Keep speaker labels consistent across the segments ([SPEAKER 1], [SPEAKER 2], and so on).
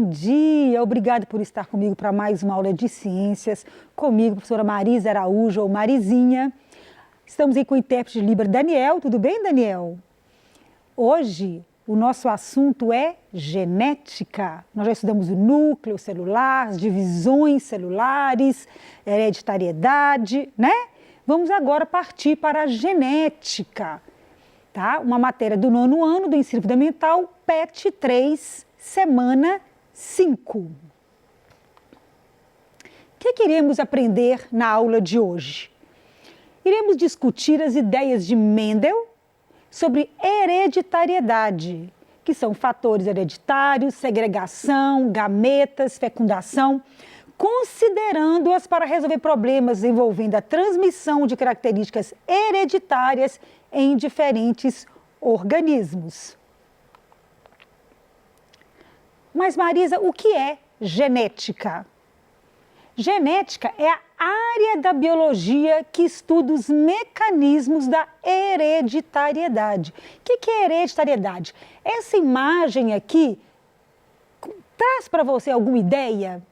[SPEAKER 1] Bom dia, obrigado por estar comigo para mais uma aula de ciências. Comigo, professora Marisa Araújo, ou Marizinha. Estamos aí com o intérprete de Libra, Daniel. Tudo bem, Daniel? Hoje, o nosso assunto é genética. Nós já estudamos o núcleo celular, as divisões celulares, hereditariedade, né? Vamos agora partir para a genética, tá? Uma matéria do 9º ano do ensino fundamental, PET 3, semana 5. O que queremos aprender na aula de hoje? Iremos discutir as ideias de Mendel sobre hereditariedade, que são fatores hereditários, segregação, gametas, fecundação, considerando-as para resolver problemas envolvendo a transmissão de características hereditárias em diferentes organismos. Mas, Marisa, o que é genética? Genética é a área da biologia que estuda os mecanismos da hereditariedade. O que é hereditariedade? Essa imagem aqui traz para você alguma ideia?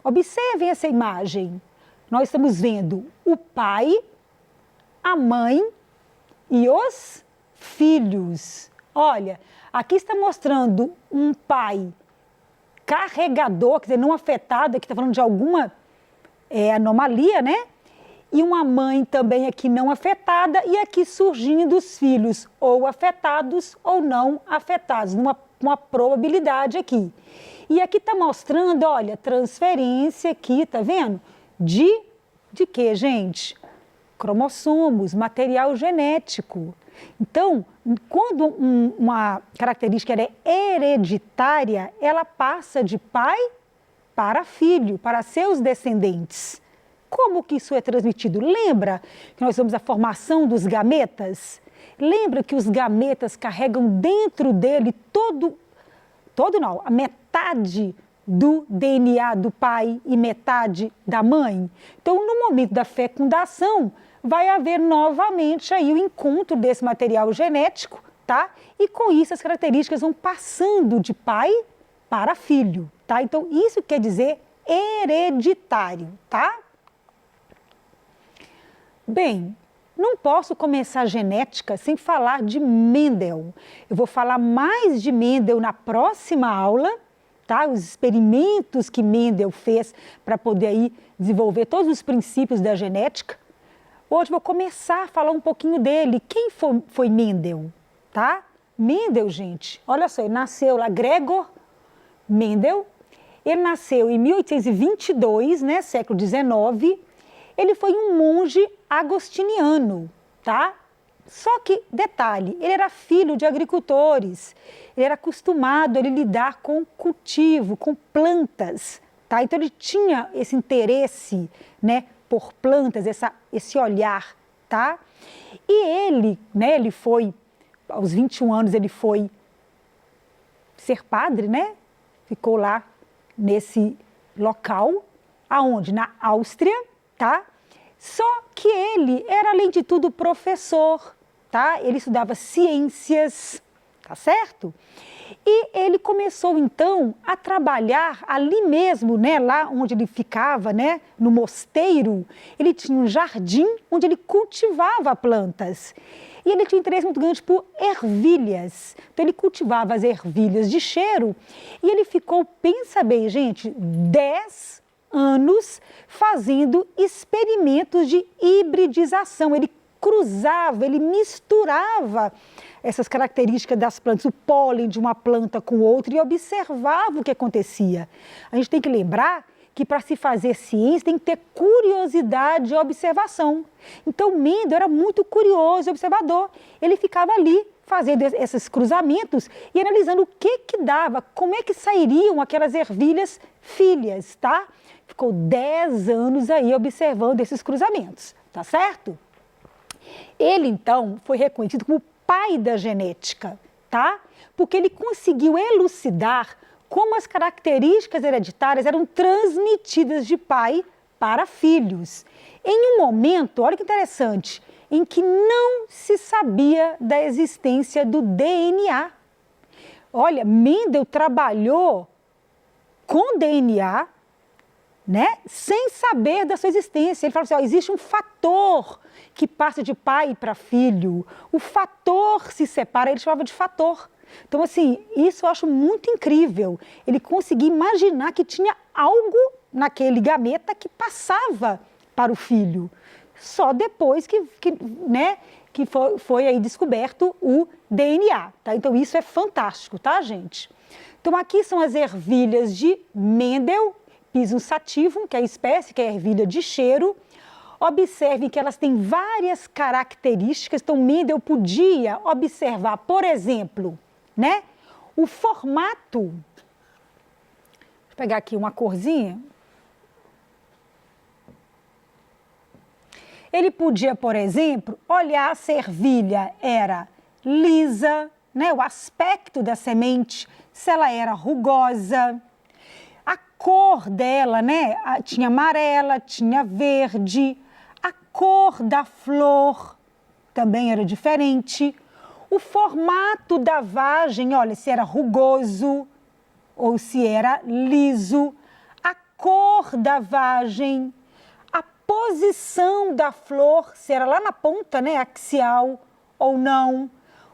[SPEAKER 1] Observem essa imagem. Nós estamos vendo o pai, a mãe e os filhos. Olha, aqui está mostrando um pai carregador, quer dizer, não afetado, aqui está falando de alguma anomalia, né? E uma mãe também aqui não afetada, e aqui surgindo os filhos, ou afetados ou não afetados, uma probabilidade aqui. E aqui está mostrando, olha, transferência aqui, tá vendo? De quê, gente? Cromossomos, material genético. Então, quando uma característica é hereditária, ela passa de pai para filho, para seus descendentes. Como que isso é transmitido? Lembra que nós vemos a formação dos gametas? Lembra que os gametas carregam dentro dele a metade do DNA do pai e metade da mãe? Então, no momento da fecundação, vai haver novamente aí o encontro desse material genético, tá? E com isso as características vão passando de pai para filho, tá? Então, isso quer dizer hereditário, tá? Bem, não posso começar a genética sem falar de Mendel. Eu vou falar mais de Mendel na próxima aula, tá? Os experimentos que Mendel fez para poder aí desenvolver todos os princípios da genética. Hoje vou começar a falar um pouquinho dele. Quem foi Mendel, tá? Mendel, gente, olha só, ele nasceu lá, Gregor Mendel. Ele nasceu em 1822, né, século XIX. Ele foi um monge agostiniano, tá? Só que, detalhe, ele era filho de agricultores. Ele era acostumado a lidar com cultivo, com plantas, tá? Então ele tinha esse interesse, né, por plantas, esse olhar, tá? E ele, né, ele foi, aos 21 anos, ele foi ser padre, né? Ficou lá nesse local, aonde? Na Áustria, tá? Só que ele era, além de tudo, professor, tá? Ele estudava ciências, tá certo? E ele começou, então, a trabalhar ali mesmo, né, lá onde ele ficava, né, no mosteiro. Ele tinha um jardim onde ele cultivava plantas. E ele tinha um interesse muito grande por ervilhas. Então, ele cultivava as ervilhas de cheiro e ele ficou, pensa bem, gente, 10 anos fazendo experimentos de hibridização. Ele cruzava, ele misturava essas características das plantas, o pólen de uma planta com outra, e observava o que acontecia. A gente tem que lembrar que para se fazer ciência tem que ter curiosidade e observação. Então, Mendel era muito curioso e observador. Ele ficava ali fazendo esses cruzamentos e analisando o que dava, como é que sairiam aquelas ervilhas filhas, tá? Ficou 10 anos aí observando esses cruzamentos, tá certo? Ele, então, foi reconhecido como pai da genética, tá? Porque ele conseguiu elucidar como as características hereditárias eram transmitidas de pai para filhos. Em um momento, olha que interessante, em que não se sabia da existência do DNA. Olha, Mendel trabalhou com DNA, né, sem saber da sua existência. Ele fala assim, ó, existe um fator que passa de pai para filho, o fator se separa, ele chamava de fator. Então, assim, isso eu acho muito incrível, ele conseguir imaginar que tinha algo naquele gameta que passava para o filho, só depois que foi aí descoberto o DNA, tá? Então, isso é fantástico, tá, gente? Então, aqui são as ervilhas de Mendel, Pisum sativum, que é a espécie, que é a ervilha de cheiro. Observem que elas têm várias características, então Mendel podia observar, por exemplo, né, o formato. Vou pegar aqui uma corzinha. Ele podia, por exemplo, olhar se a ervilha era lisa, né, o aspecto da semente, se ela era rugosa, a cor dela, né, tinha amarela, tinha verde, a cor da flor também era diferente, o formato da vagem, olha, se era rugoso ou se era liso, a cor da vagem, a posição da flor, se era lá na ponta, né, axial ou não,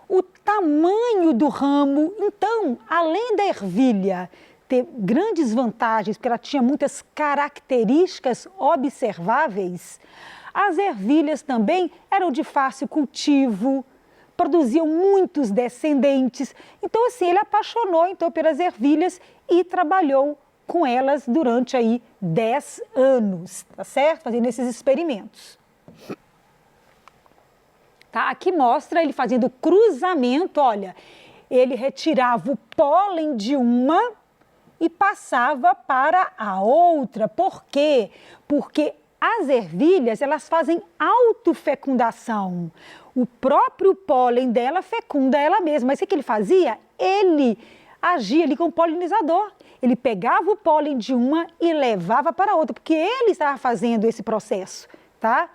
[SPEAKER 1] o tamanho do ramo. Então, além da ervilha ter grandes vantagens, porque ela tinha muitas características observáveis, as ervilhas também eram de fácil cultivo, produziam muitos descendentes. Então, assim, ele apaixonou então pelas ervilhas e trabalhou com elas durante aí 10 anos, tá certo? Fazendo esses experimentos. Tá? Aqui mostra ele fazendo cruzamento, olha, ele retirava o pólen de uma e passava para a outra. Por quê? Porque as ervilhas, elas fazem autofecundação. O próprio pólen dela fecunda ela mesma. Mas o que ele fazia? Ele agia ali como polinizador. Ele pegava o pólen de uma e levava para a outra, porque ele estava fazendo esse processo, tá?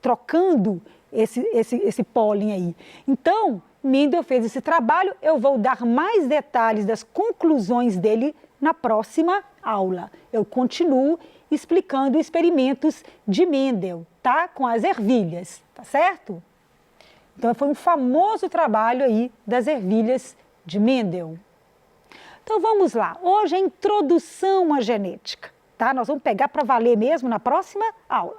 [SPEAKER 1] Trocando esse pólen aí. Então, Mendel fez esse trabalho. Eu vou dar mais detalhes das conclusões dele na próxima aula. Eu continuo explicando experimentos de Mendel, tá? Com as ervilhas, tá certo? Então, foi um famoso trabalho aí das ervilhas de Mendel. Então, vamos lá. Hoje é a introdução à genética, tá? Nós vamos pegar para valer mesmo na próxima aula.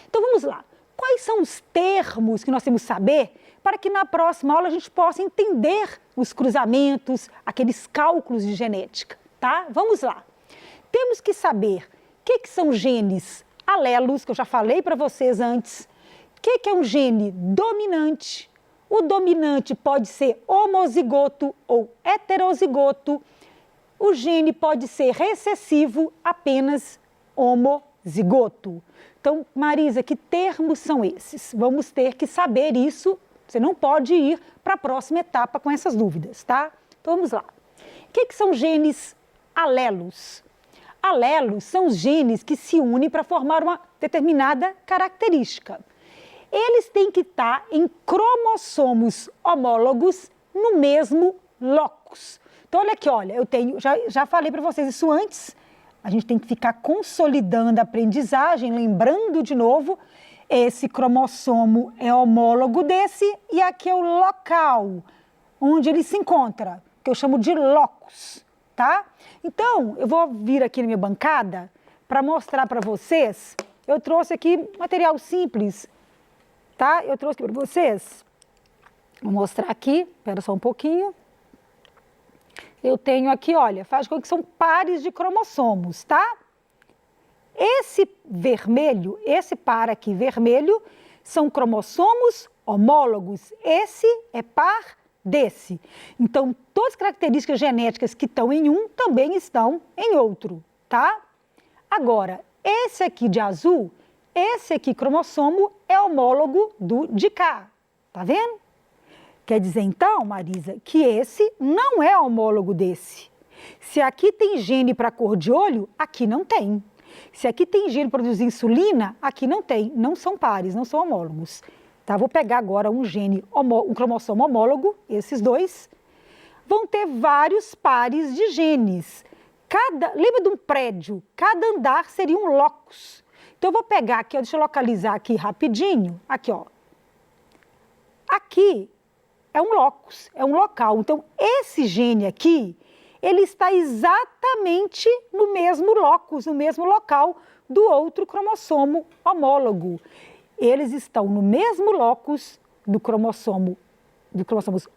[SPEAKER 1] Então, vamos lá. Quais são os termos que nós temos que saber para que na próxima aula a gente possa entender os cruzamentos, aqueles cálculos de genética, tá? Vamos lá. Temos que saber o que são genes alelos, que eu já falei para vocês antes. O que é um gene dominante? O dominante pode ser homozigoto ou heterozigoto. O gene pode ser recessivo, apenas homozigoto. Então, Marisa, que termos são esses? Vamos ter que saber isso. Você não pode ir para a próxima etapa com essas dúvidas, tá? Então, vamos lá. O que são genes alelos? Alelos são os genes que se unem para formar uma determinada característica. Eles têm que estar em cromossomos homólogos no mesmo locus. Então, olha aqui, olha, eu tenho, já falei para vocês isso antes, a gente tem que ficar consolidando a aprendizagem, lembrando de novo, esse cromossomo é homólogo desse e aqui é o local onde ele se encontra, que eu chamo de locus, tá? Então, eu vou vir aqui na minha bancada para mostrar para vocês, eu trouxe aqui material simples, tá? Eu trouxe para vocês, vou mostrar aqui, espera só um pouquinho. Eu tenho aqui, olha, faz com que são pares de cromossomos, tá? Esse vermelho, esse par aqui vermelho, são cromossomos homólogos. Esse é par desse. Então, todas as características genéticas que estão em um também estão em outro, tá? Agora, esse aqui de azul, esse aqui cromossomo é homólogo do de cá, tá vendo? Quer dizer, então, Marisa, que esse não é homólogo desse. Se aqui tem gene para cor de olho, aqui não tem. Se aqui tem gene para produzir insulina, aqui não tem. Não são pares, não são homólogos. Tá? Vou pegar agora um cromossomo homólogo, esses dois. Vão ter vários pares de genes. lembra de um prédio? Cada andar seria um locus. Então, eu vou pegar aqui, ó, deixa eu localizar aqui rapidinho. Aqui, ó. Aqui é um locus, é um local. Então, esse gene aqui, ele está exatamente no mesmo locus, no mesmo local do outro cromossomo homólogo. Eles estão no mesmo locus dos cromossomos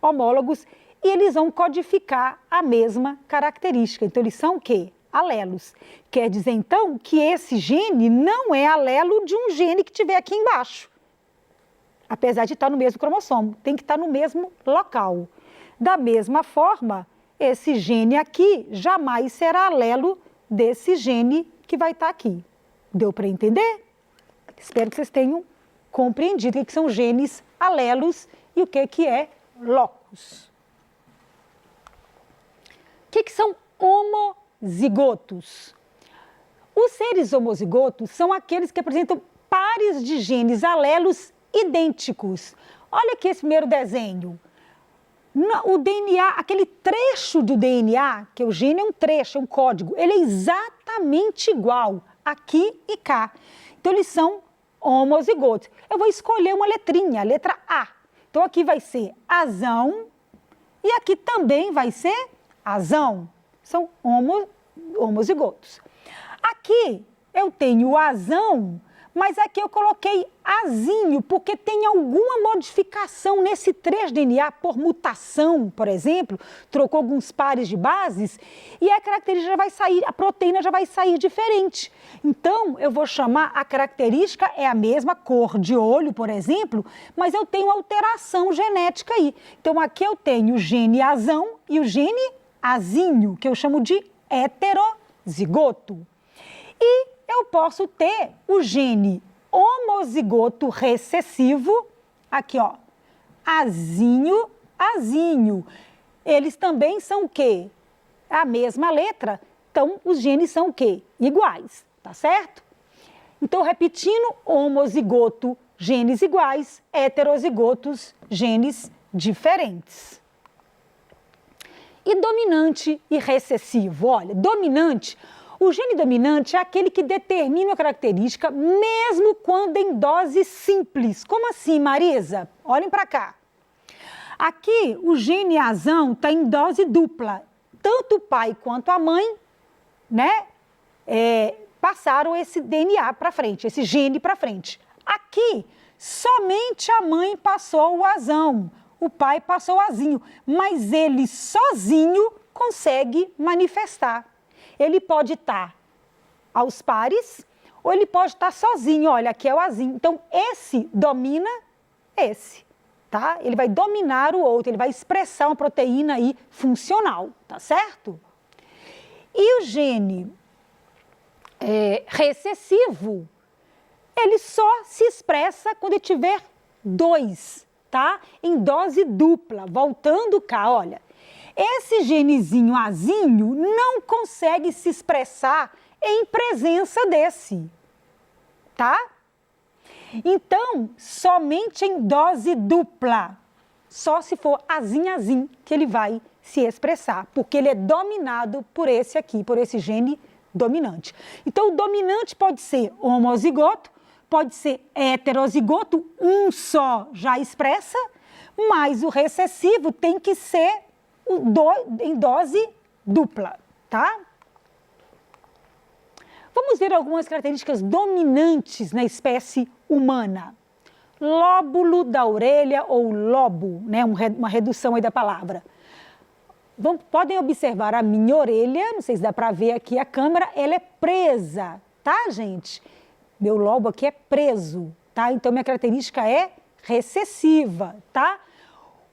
[SPEAKER 1] homólogos e eles vão codificar a mesma característica. Então, eles são o quê? Alelos. Quer dizer, então, que esse gene não é alelo de um gene que tiver aqui embaixo. Apesar de estar no mesmo cromossomo, tem que estar no mesmo local. Da mesma forma, esse gene aqui jamais será alelo desse gene que vai estar aqui. Deu para entender? Espero que vocês tenham compreendido o que são genes alelos e o que é locus. O que são homozigotos? Os seres homozigotos são aqueles que apresentam pares de genes alelos idênticos. Olha aqui esse primeiro desenho. O DNA, aquele trecho do DNA, que o gene é um trecho, é um código, ele é exatamente igual aqui e cá. Então, eles são homozigotos. Eu vou escolher uma letrinha, a letra A. Então, aqui vai ser azão e aqui também vai ser azão. São homozigotos. Aqui eu tenho o azão, mas aqui eu coloquei azinho, porque tem alguma modificação nesse 3-DNA por mutação, por exemplo, trocou alguns pares de bases e a característica já vai sair, a proteína já vai sair diferente. Então, eu vou chamar, a característica é a mesma, cor de olho, por exemplo, mas eu tenho alteração genética aí. Então, aqui eu tenho o gene azão e o gene azinho, que eu chamo de heterozigoto. E eu posso ter o gene homozigoto recessivo, aqui ó, azinho, azinho. Eles também são o quê? A mesma letra, então os genes são o quê? Iguais, tá certo? Então, repetindo, homozigoto, genes iguais, heterozigotos, genes diferentes. E dominante e recessivo? Olha, dominante... O gene dominante é aquele que determina a característica mesmo quando em dose simples. Como assim, Marisa? Olhem para cá. Aqui, o gene azão está em dose dupla. Tanto o pai quanto a mãe, né, passaram esse DNA para frente, esse gene para frente. Aqui, somente a mãe passou o azão, o pai passou o azinho, mas ele sozinho consegue manifestar. Ele pode estar aos pares ou ele pode estar sozinho. Olha, aqui é o azinho. Então, esse domina esse, tá? Ele vai dominar o outro, ele vai expressar uma proteína aí funcional, tá certo? E o gene recessivo, ele só se expressa quando ele tiver 2, tá? Em dose dupla. Voltando cá, olha. Esse genezinho azinho não consegue se expressar em presença desse, tá? Então, somente em dose dupla, só se for azinho, que ele vai se expressar, porque ele é dominado por esse aqui, por esse gene dominante. Então, o dominante pode ser homozigoto, pode ser heterozigoto, um só já expressa, mas o recessivo tem que ser em dose dupla, tá? Vamos ver algumas características dominantes na espécie humana. Lóbulo da orelha ou lobo, né? Uma redução aí da palavra. Podem observar a minha orelha, não sei se dá para ver aqui a câmera, ela é presa, tá, gente? Meu lobo aqui é preso, tá? Então, minha característica é recessiva, tá?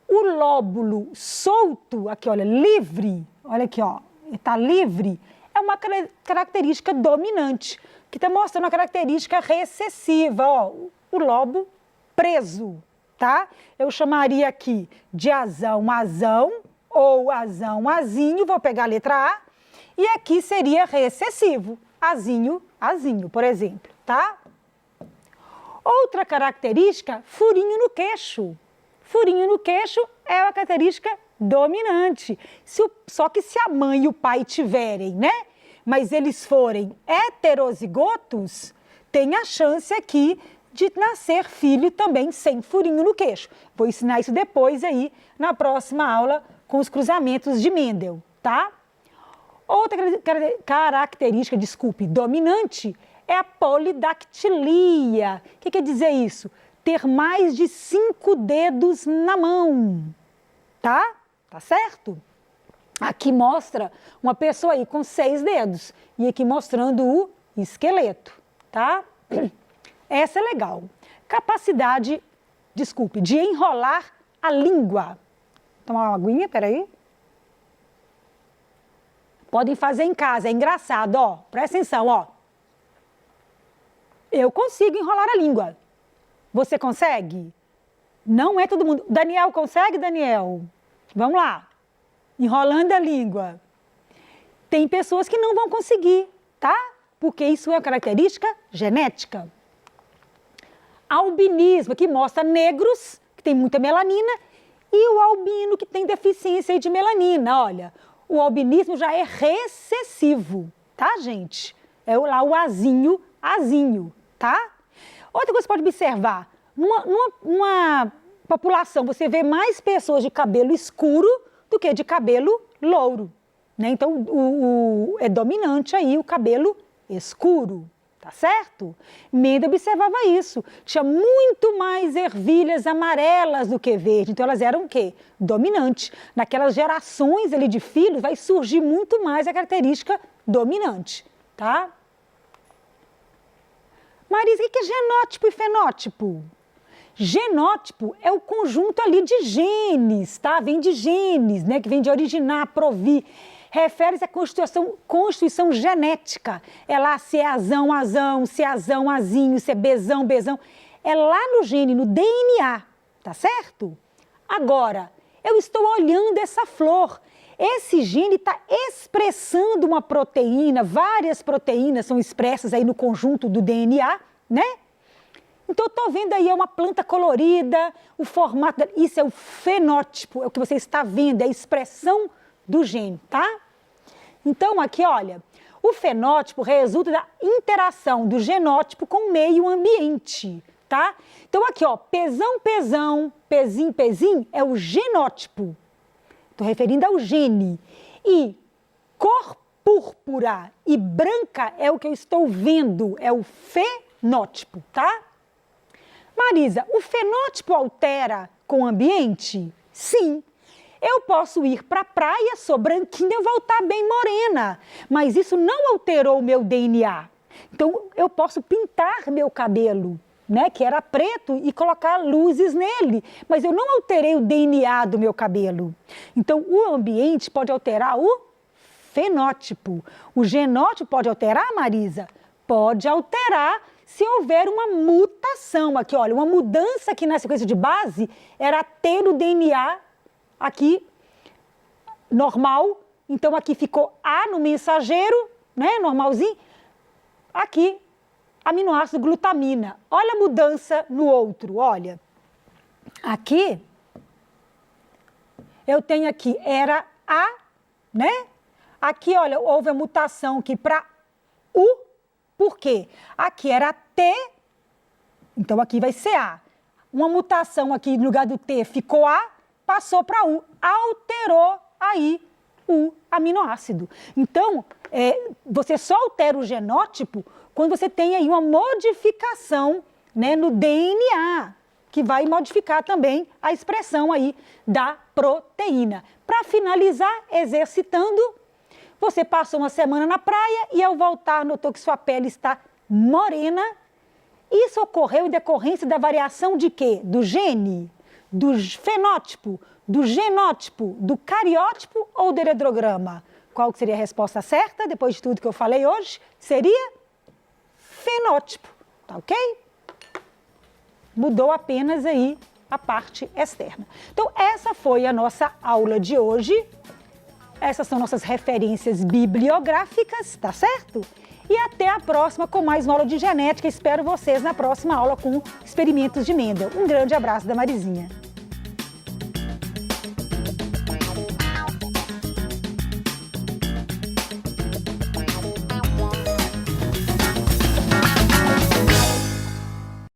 [SPEAKER 1] O lóbulo solto, aqui, olha, livre, olha aqui, ó, está livre, é uma característica dominante, que está mostrando uma característica recessiva, ó, o lobo preso, tá? Eu chamaria aqui de azão, azão, ou azão, azinho, vou pegar a letra A, e aqui seria recessivo, azinho, azinho, por exemplo, tá? Outra característica, furinho no queixo. Furinho no queixo é uma característica dominante. Só que se a mãe e o pai tiverem, né, mas eles forem heterozigotos, tem a chance aqui de nascer filho também sem furinho no queixo. Vou ensinar isso depois aí na próxima aula com os cruzamentos de Mendel, tá? Outra característica, dominante é a polidactilia. O que quer dizer isso? Ter mais de 5 dedos na mão, tá? Tá certo? Aqui mostra uma pessoa aí com 6 dedos e aqui mostrando o esqueleto, tá? Essa é legal. Capacidade, de enrolar a língua. Tomar uma aguinha, peraí. Podem fazer em casa, é engraçado, ó. Presta atenção, ó. Eu consigo enrolar a língua. Você consegue? Não é todo mundo. Daniel, consegue, Daniel? Vamos lá. Enrolando a língua. Tem pessoas que não vão conseguir, tá? Porque isso é uma característica genética. Albinismo, que mostra negros, que tem muita melanina, e o albino, que tem deficiência de melanina. Olha, o albinismo já é recessivo, tá, gente? É lá o azinho, tá? Outra coisa que você pode observar, numa população, você vê mais pessoas de cabelo escuro do que de cabelo louro, né? Então, é dominante aí o cabelo escuro, tá certo? Mendel observava isso. Tinha muito mais ervilhas amarelas do que verde. Então, elas eram o quê? Dominante. Naquelas gerações ali de filhos, vai surgir muito mais a característica dominante, tá? Marisa, o que é genótipo e fenótipo? Genótipo é o conjunto ali de genes, tá? Vem de genes, né? Que vem de originar, provir. Refere-se à constituição genética. É lá se é azão, se é azão, azinho, se é bezão. É lá no gene, no DNA, tá certo? Agora, eu estou olhando essa flor. Esse gene está expressando uma proteína, várias proteínas são expressas aí no conjunto do DNA, né? Então, eu estou vendo aí, é uma planta colorida, o formato, isso é o fenótipo, é o que você está vendo, é a expressão do gene, tá? Então, aqui, olha, o fenótipo resulta da interação do genótipo com o meio ambiente, tá? Então, aqui, ó, pezão, pezinho, é o genótipo. Estou referindo ao gene. E cor púrpura e branca é o que eu estou vendo, é o fenótipo, tá? Marisa, o fenótipo altera com o ambiente? Sim. Eu posso ir para a praia, sou branquinha, voltar bem morena, mas isso não alterou o meu DNA. Então, eu posso pintar meu cabelo, né, que era preto, e colocar luzes nele, mas eu não alterei o DNA do meu cabelo. Então, o ambiente pode alterar o fenótipo. O genótipo pode alterar, Marisa? Pode alterar se houver uma mutação. Aqui, olha, uma mudança aqui na sequência de base era ter o DNA aqui normal, então aqui ficou A no mensageiro, né, normalzinho, aqui aminoácido glutamina. Olha a mudança no outro, olha. Aqui, eu tenho aqui, era A, né? Aqui, olha, houve a mutação aqui para U, por quê? Aqui era T, então aqui vai ser A. Uma mutação aqui no lugar do T ficou A, passou para U, alterou aí o aminoácido. Então, você só altera o genótipo quando você tem aí uma modificação, né, no DNA, que vai modificar também a expressão aí da proteína. Para finalizar, exercitando, você passou uma semana na praia e ao voltar notou que sua pele está morena. Isso ocorreu em decorrência da variação de quê? Do gene, do fenótipo, do genótipo, do cariótipo ou do heredograma? Qual seria a resposta certa, depois de tudo que eu falei hoje? Seria fenótipo, tá ok? Mudou apenas aí a parte externa. Então, essa foi a nossa aula de hoje. Essas são nossas referências bibliográficas, tá certo? E até a próxima com mais uma aula de genética. Espero vocês na próxima aula com experimentos de Mendel. Um grande abraço da Marizinha.